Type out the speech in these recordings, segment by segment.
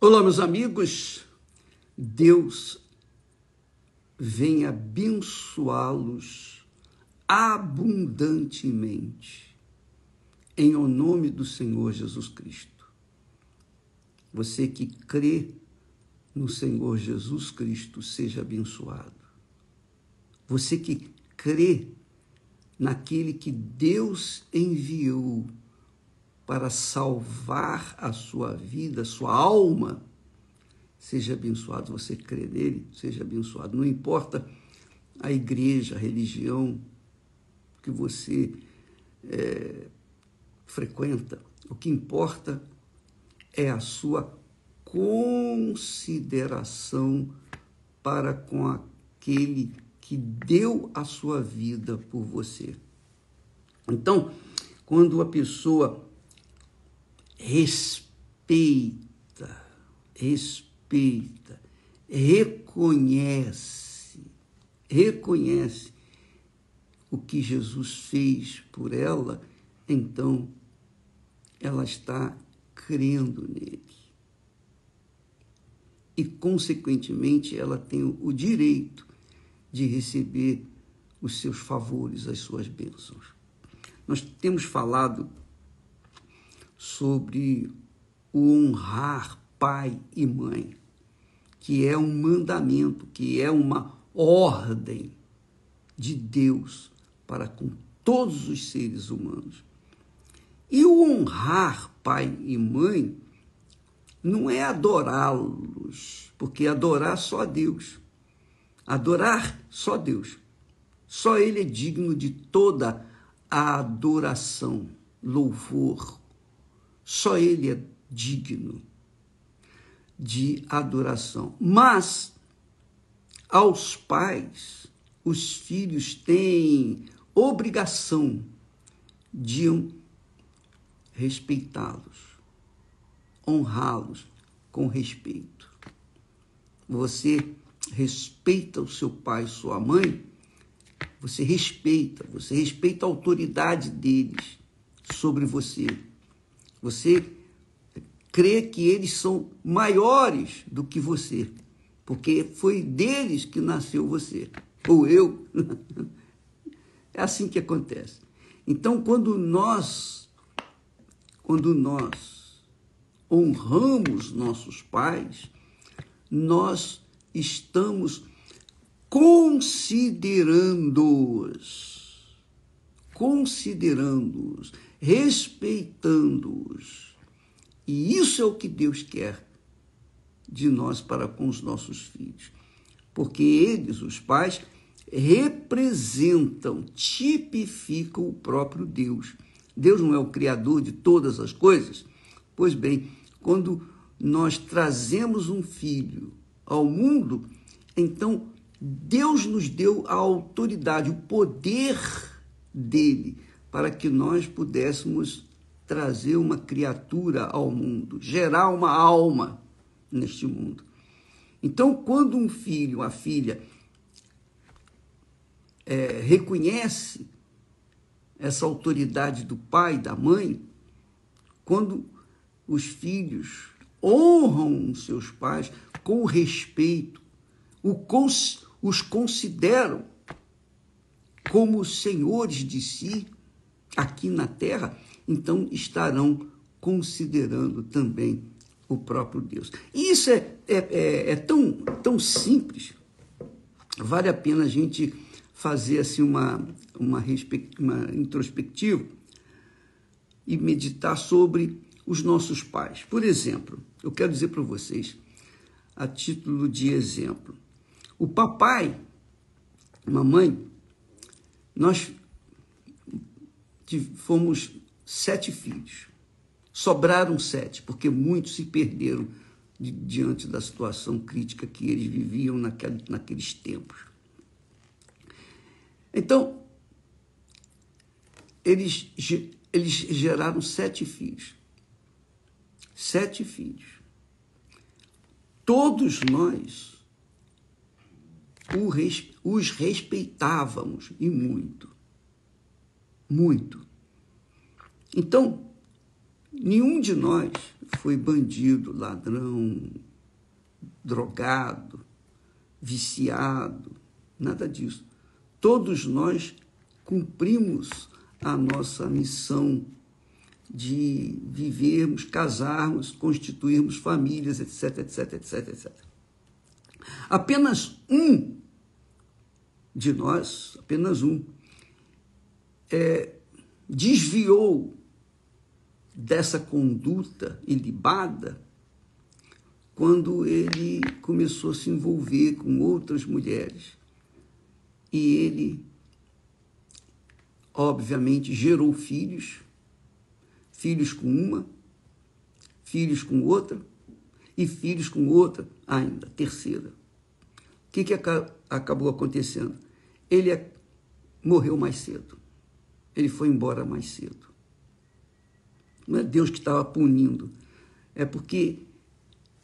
Olá, meus amigos. Deus vem abençoá-los abundantemente, em o nome do Senhor Jesus Cristo. Você que crê no Senhor Jesus Cristo, seja abençoado. Você que crê naquele que Deus enviou para salvar a sua vida, a sua alma, seja abençoado. Você crê nele, seja abençoado. Não importa a igreja, a religião que você frequenta, o que importa é a sua consideração para com aquele que deu a sua vida por você. Então, quando a pessoa respeita, reconhece o que Jesus fez por ela, então ela está crendo nele. E, consequentemente, ela tem o direito de receber os seus favores, as suas bênçãos. Nós temos falado sobre o honrar pai e mãe, que é um mandamento, que é uma ordem de Deus para com todos os seres humanos. E o honrar pai e mãe não é adorá-los, porque adorar só a Deus. Adorar só Deus. Só Ele é digno de toda a adoração, louvor. Só Ele é digno de adoração. Mas, aos pais, os filhos têm obrigação de respeitá-los, honrá-los com respeito. Você respeita o seu pai e sua mãe, você respeita a autoridade deles sobre você. Você crê que eles são maiores do que você, porque foi deles que nasceu você, ou eu. É assim que acontece. Então, quando nós honramos nossos pais, nós estamos considerando-os, respeitando-os. E isso é o que Deus quer de nós para com os nossos filhos. Porque eles, os pais, representam, tipificam o próprio Deus. Deus não é o criador de todas as coisas? Pois bem, quando nós trazemos um filho ao mundo, então Deus nos deu a autoridade, o poder dele, para que nós pudéssemos trazer uma criatura ao mundo, gerar uma alma neste mundo. Então, quando um filho, uma filha, reconhece essa autoridade do pai, da mãe, quando os filhos honram seus pais com respeito, os consideram como senhores de si aqui na terra, então estarão considerando também o próprio Deus. E isso é tão simples, vale a pena a gente fazer assim uma introspectiva e meditar sobre os nossos pais. Por exemplo, eu quero dizer para vocês, a título de exemplo, o papai, mamãe, nós fomos 7 filhos. Sobraram 7, porque muitos se perderam diante da situação crítica que eles viviam naqueles tempos. Então, eles geraram 7 filhos. 7 filhos. Todos nós os respeitávamos, e muito. Muito. Então, Nenhum de nós foi bandido, ladrão, drogado, viciado, nada disso. Todos nós cumprimos a nossa missão de vivermos, casarmos, constituirmos famílias, etc, etc, etc, etc. Apenas um de nós, desviou dessa conduta ilibada quando ele começou a se envolver com outras mulheres. E ele, obviamente, gerou filhos com uma, filhos com outra e filhos com outra ainda, terceira. O que acabou acontecendo? Ele morreu mais cedo. Ele foi embora mais cedo. Não é Deus que estava punindo, é porque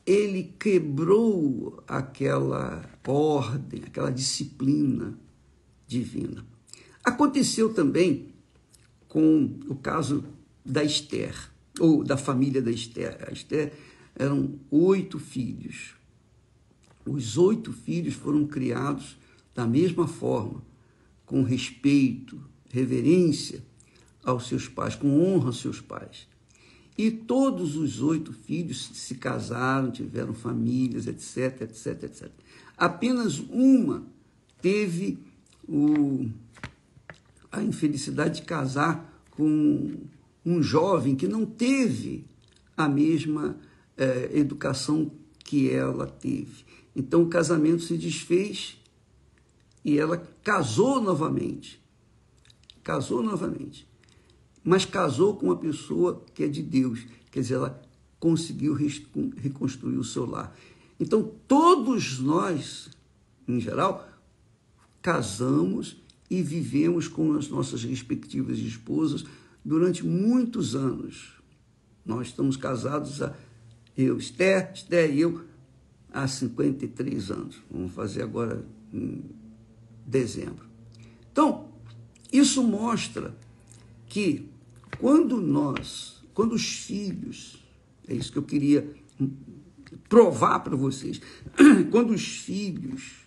ele quebrou aquela ordem, aquela disciplina divina. Aconteceu também com o caso da Esther, ou da família da Esther. A Esther eram 8 filhos. Os 8 filhos foram criados da mesma forma, com respeito, reverência aos seus pais, com honra aos seus pais. E todos os 8 filhos se casaram, tiveram famílias, etc, etc, etc. Apenas uma teve a infelicidade de casar com um jovem que não teve a mesma educação que ela teve. Então o casamento se desfez e ela casou novamente, mas casou com uma pessoa que é de Deus, quer dizer, ela conseguiu reconstruir o seu lar. Então todos nós, em geral, casamos e vivemos com as nossas respectivas esposas durante muitos anos. Nós estamos casados, Esther e eu, há 53 anos. Vamos fazer agora em dezembro. Então, isso mostra que quando os filhos, é isso que eu queria provar para vocês, quando os filhos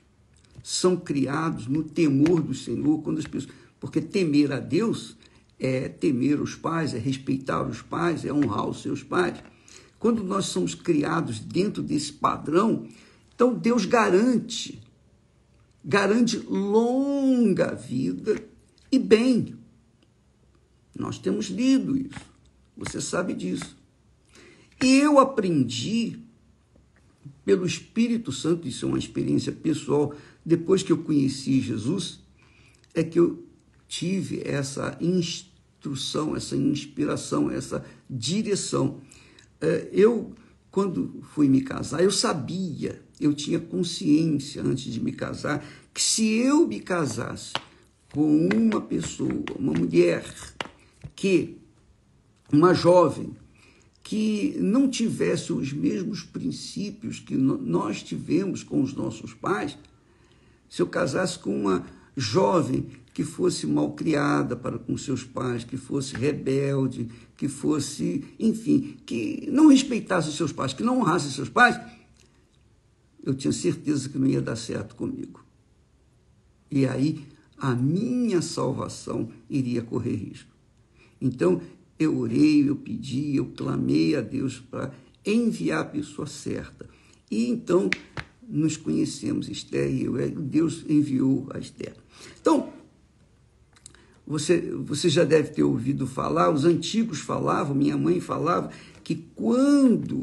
são criados no temor do Senhor, quando as pessoas, porque temer a Deus é temer os pais, é respeitar os pais, é honrar os seus pais. Quando nós somos criados dentro desse padrão, então Deus garante longa vida e bem. Nós temos lido isso, você sabe disso. E eu aprendi pelo Espírito Santo, isso é uma experiência pessoal, depois que eu conheci Jesus, é que eu tive essa instrução, essa inspiração, essa direção. Eu, quando fui me casar, eu tinha consciência antes de me casar, que se eu me casasse com uma pessoa, uma mulher, uma jovem, que não tivesse os mesmos princípios que nós tivemos com os nossos pais, se eu casasse com uma jovem que fosse malcriada para com seus pais, que fosse rebelde, que fosse, enfim, que não respeitasse os seus pais, que não honrasse os seus pais, eu tinha certeza que não ia dar certo comigo. E aí a minha salvação iria correr risco. Então, eu orei, eu pedi, eu clamei a Deus para enviar a pessoa certa. E então, nos conhecemos, Esther e eu. Deus enviou a Esther. Então, você já deve ter ouvido falar, os antigos falavam, minha mãe falava, que quando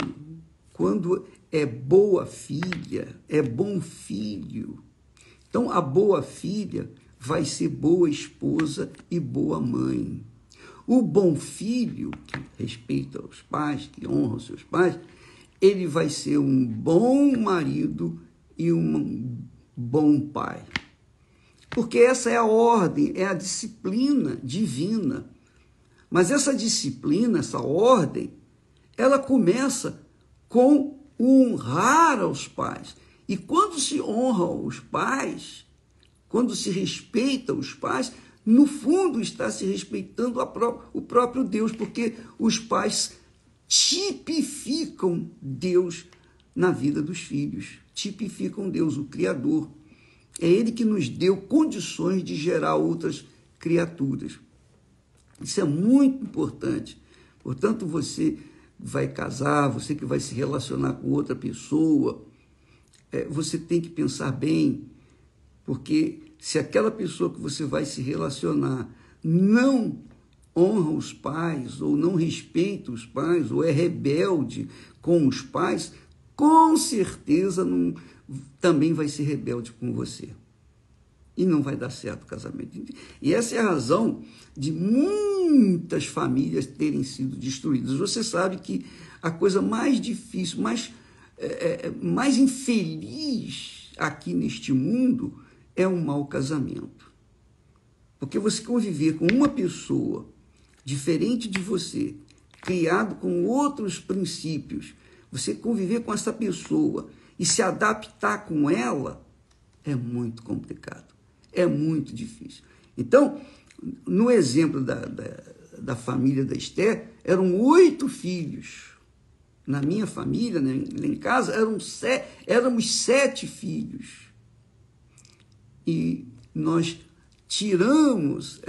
é boa filha, é bom filho. Então, a boa filha vai ser boa esposa e boa mãe. O bom filho, que respeita os pais, que honra os seus pais, ele vai ser um bom marido e um bom pai. Porque essa é a ordem, é a disciplina divina. Mas essa disciplina, essa ordem, ela começa com honrar aos pais. E quando se honra os pais, quando se respeita os pais, no fundo está se respeitando o próprio Deus, porque os pais tipificam Deus na vida dos filhos, tipificam Deus, o Criador. É Ele que nos deu condições de gerar outras criaturas. Isso é muito importante. Portanto, você vai casar, você que vai se relacionar com outra pessoa, você tem que pensar bem, porque se aquela pessoa que você vai se relacionar não honra os pais, ou não respeita os pais, ou é rebelde com os pais, com certeza também vai ser rebelde com você. E não vai dar certo o casamento. E essa é a razão de muitas famílias terem sido destruídas. Você sabe que a coisa mais difícil, mais infeliz aqui neste mundo é um mau casamento. Porque você conviver com uma pessoa diferente de você, criado com outros princípios, você conviver com essa pessoa e se adaptar com ela é muito complicado, é muito difícil. Então, no exemplo da família da Esther, eram 8 filhos. Na minha família, né, lá em casa, éramos 7 filhos. E nós chegamos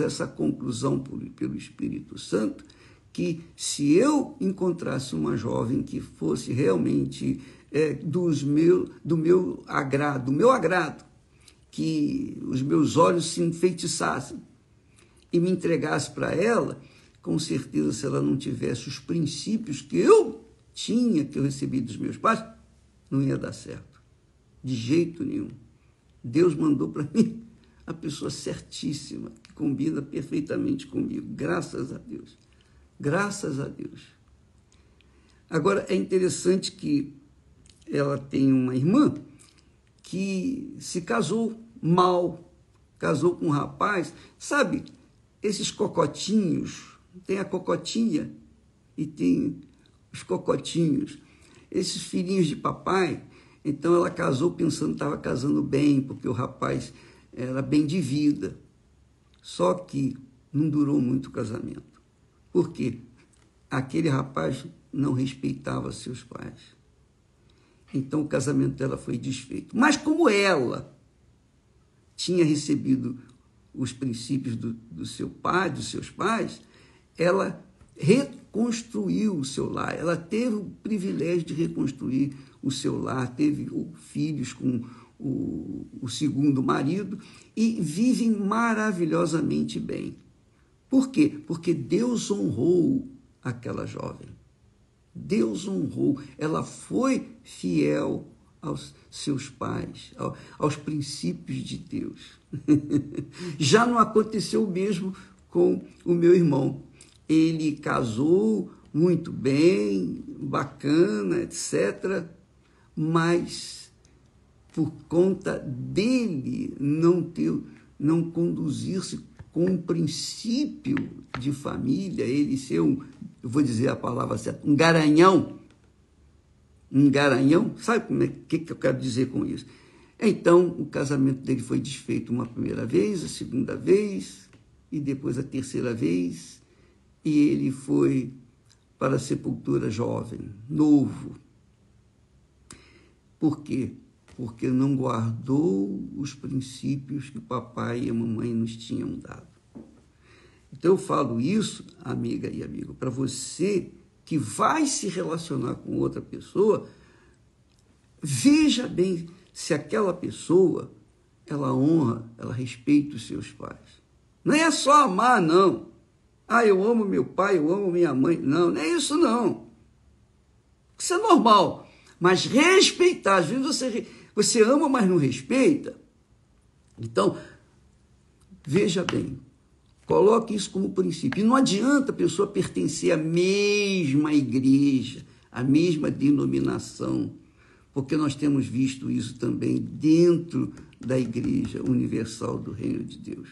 a essa conclusão pelo Espírito Santo, que se eu encontrasse uma jovem que fosse realmente do meu agrado, que os meus olhos se enfeitiçassem e me entregasse para ela, com certeza, se ela não tivesse os princípios que eu recebi dos meus pais, não ia dar certo, de jeito nenhum. Deus mandou para mim a pessoa certíssima, que combina perfeitamente comigo, graças a Deus. Graças a Deus. Agora, é interessante que ela tem uma irmã que se casou mal, casou com um rapaz, sabe, esses cocotinhos, tem a cocotinha e tem os cocotinhos, esses filhinhos de papai. Então ela casou pensando que estava casando bem, porque o rapaz era bem de vida. Só que não durou muito o casamento. Por quê? Aquele rapaz não respeitava seus pais. Então o casamento dela foi desfeito. Mas como ela tinha recebido os princípios do seu pai, dos seus pais, ela reconstruiu o seu lar. Ela teve o privilégio de reconstruir o seu lar, teve filhos com o segundo marido e vivem maravilhosamente bem. Por quê? Porque Deus honrou aquela jovem. Deus honrou. Ela foi fiel aos seus pais, aos princípios de Deus. Já não aconteceu o mesmo com o meu irmão. Ele casou muito bem, bacana, etc., mas por conta dele não conduzir-se com um princípio de família, ele ser eu vou dizer a palavra certa, um garanhão, sabe o que eu quero dizer com isso? Então, o casamento dele foi desfeito uma primeira vez, a segunda vez, e depois a terceira vez, e ele foi para a sepultura jovem, novo. Por quê? Porque não guardou os princípios que o papai e a mamãe nos tinham dado. Então eu falo isso, amiga e amigo, para você que vai se relacionar com outra pessoa, veja bem se aquela pessoa, ela honra, ela respeita os seus pais. Não é só amar, não. Ah, eu amo meu pai, eu amo minha mãe. Não, não é isso, não. Isso é normal. Mas respeitar, às vezes você ama, mas não respeita. Então, veja bem, coloque isso como princípio. E não adianta a pessoa pertencer à mesma igreja, à mesma denominação, porque nós temos visto isso também dentro da Igreja Universal do Reino de Deus.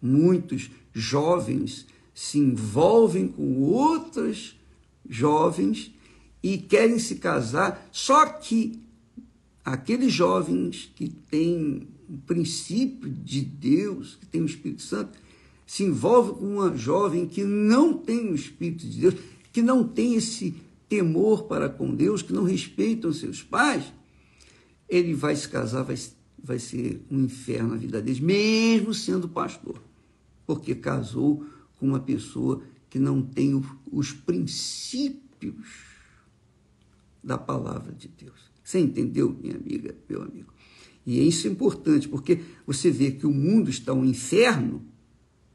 Muitos jovens se envolvem com outros jovens e querem se casar, só que aqueles jovens que têm o princípio de Deus, que tem o Espírito Santo, se envolvem com uma jovem que não tem o Espírito de Deus, que não têm esse temor para com Deus, que não respeitam seus pais, ele vai se casar, vai ser um inferno a vida deles, mesmo sendo pastor, porque casou com uma pessoa que não tem os princípios da palavra de Deus. Você entendeu, minha amiga, meu amigo? E isso é importante, porque você vê que o mundo está um inferno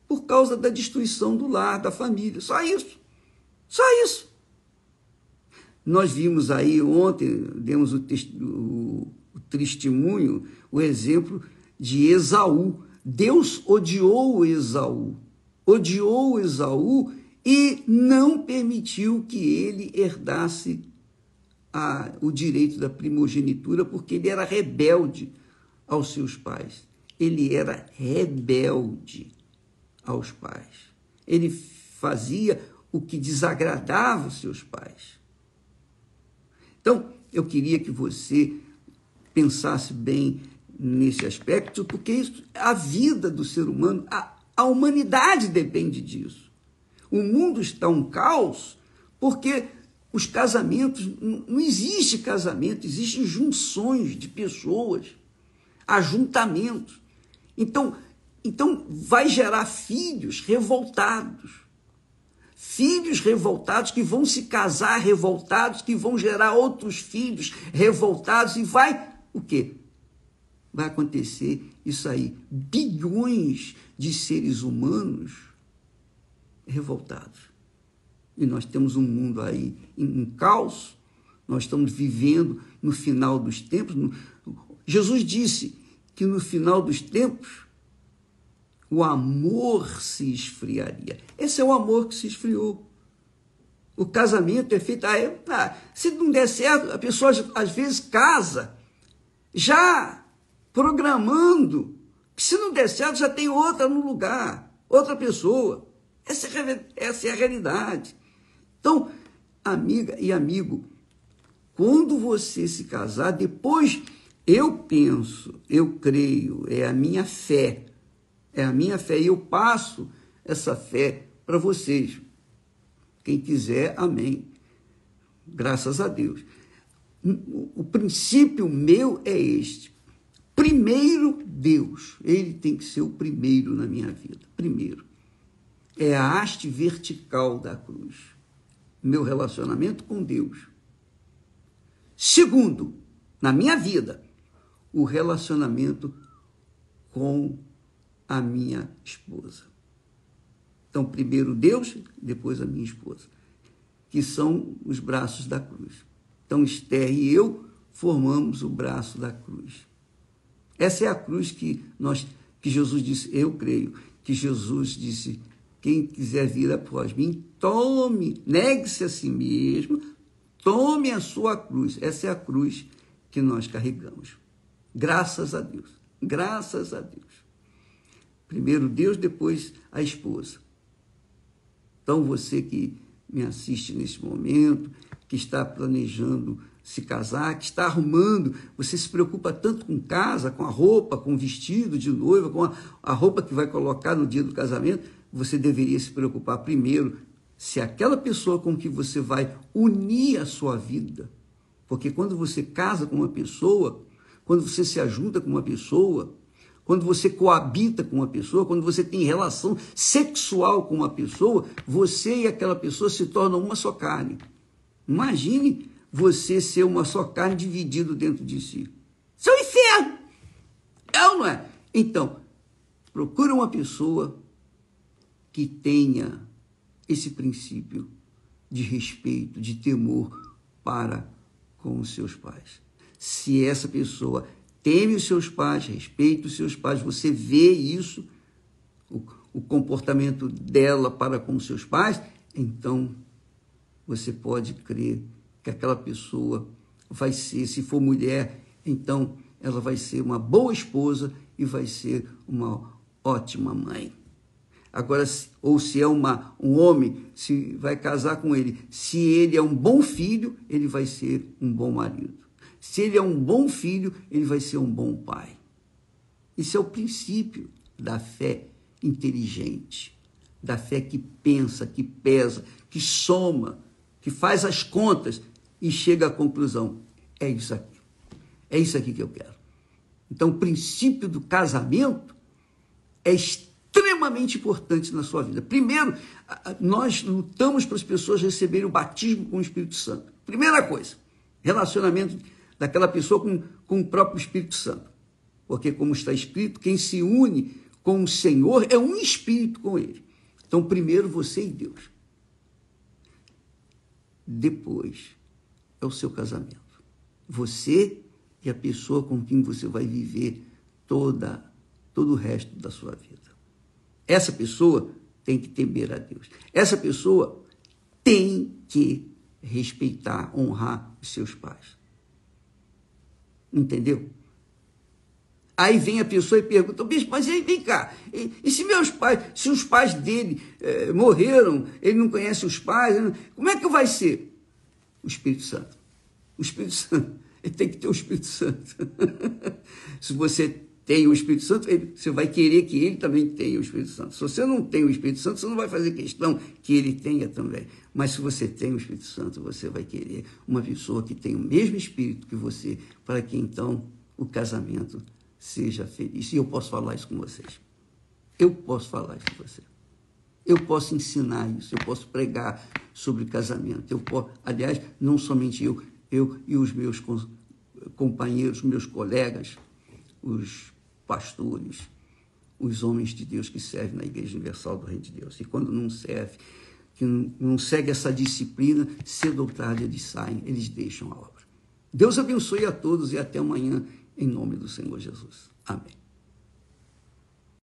por causa da destruição do lar, da família. Só isso. Só isso. Nós vimos aí ontem, demos o testemunho, o exemplo de Esaú. Deus odiou Esaú e não permitiu que ele herdasse o direito da primogenitura, porque ele era rebelde aos seus pais. Ele era rebelde aos pais. Ele fazia o que desagradava os seus pais. Então, eu queria que você pensasse bem nesse aspecto, porque a vida do ser humano, a humanidade depende disso. O mundo está um caos porque os casamentos, não existe casamento, existem junções de pessoas, ajuntamentos. Então vai gerar filhos revoltados que vão se casar revoltados, que vão gerar outros filhos revoltados, e vai o quê? Vai acontecer isso aí, bilhões de seres humanos revoltados. E nós temos um mundo aí em caos, nós estamos vivendo no final dos tempos. Jesus disse que no final dos tempos o amor se esfriaria. Esse é o amor que se esfriou. O casamento é feito... se não der certo, a pessoa às vezes casa já programando que se não der certo já tem outra no lugar, outra pessoa. Essa é a realidade. Então, amiga e amigo, quando você se casar, depois eu penso, eu creio, é a minha fé, e eu passo essa fé para vocês. Quem quiser, amém. Graças a Deus. O princípio meu é este. Primeiro, Deus. Ele tem que ser o primeiro na minha vida. Primeiro. É a haste vertical da cruz. Meu relacionamento com Deus. Segundo, na minha vida, o relacionamento com a minha esposa. Então, primeiro Deus, depois a minha esposa, que são os braços da cruz. Então, Esther e eu formamos o braço da cruz. Essa é a cruz que Jesus disse, eu creio, que Jesus disse, quem quiser vir após mim, tome, negue-se a si mesmo, tome a sua cruz. Essa é a cruz que nós carregamos. Graças a Deus. Graças a Deus. Primeiro Deus, depois a esposa. Então, você que me assiste nesse momento, que está planejando se casar, que está arrumando, você se preocupa tanto com casa, com a roupa, com o vestido de noiva, com a roupa que vai colocar no dia do casamento, você deveria se preocupar primeiro se aquela pessoa com que você vai unir a sua vida, porque quando você casa com uma pessoa, quando você se ajunta com uma pessoa, quando você coabita com uma pessoa, quando você tem relação sexual com uma pessoa, você e aquela pessoa se tornam uma só carne. Imagine você ser uma só carne dividido dentro de si. Isso é um inferno! É ou não é? Então, procura uma pessoa que tenha esse princípio de respeito, de temor para com os seus pais. Se essa pessoa teme os seus pais, respeita os seus pais, você vê isso, o comportamento dela para com os seus pais, então você pode crer que aquela pessoa vai ser, se for mulher, então ela vai ser uma boa esposa e vai ser uma ótima mãe. Agora, ou se é um homem, se vai casar com ele, se ele é um bom filho, ele vai ser um bom marido. Se ele é um bom filho, ele vai ser um bom pai. Isso é o princípio da fé inteligente, da fé que pensa, que pesa, que soma, que faz as contas e chega à conclusão, é isso aqui que eu quero. Então, o princípio do casamento é extremamente importante na sua vida. Primeiro, nós lutamos para as pessoas receberem o batismo com o Espírito Santo. Primeira coisa, relacionamento daquela pessoa com o próprio Espírito Santo. Porque, como está escrito, quem se une com o Senhor é um espírito com ele. Então, primeiro você e Deus. Depois é o seu casamento. Você e a pessoa com quem você vai viver todo o resto da sua vida. Essa pessoa tem que temer a Deus. Essa pessoa tem que respeitar, honrar os seus pais. Entendeu? Aí vem a pessoa e pergunta, bispo, mas vem cá, e se meus pais, se os pais dele morreram, ele não conhece os pais, como é que vai ser? O Espírito Santo. O Espírito Santo, ele tem que ter o Espírito Santo. Se você tem o Espírito Santo, você vai querer que ele também tenha o Espírito Santo. Se você não tem o Espírito Santo, você não vai fazer questão que ele tenha também. Mas se você tem o Espírito Santo, você vai querer uma pessoa que tem o mesmo Espírito que você, para que então o casamento seja feliz. E eu posso falar isso com vocês. Eu posso falar isso com você. Eu posso ensinar isso, eu posso pregar sobre casamento. Aliás, não somente eu e os meus companheiros, meus colegas, os pastores, os homens de Deus que servem na Igreja Universal do Reino de Deus. E quando não serve, que não segue essa disciplina, cedo ou tarde eles saem, eles deixam a obra. Deus abençoe a todos e até amanhã, em nome do Senhor Jesus. Amém.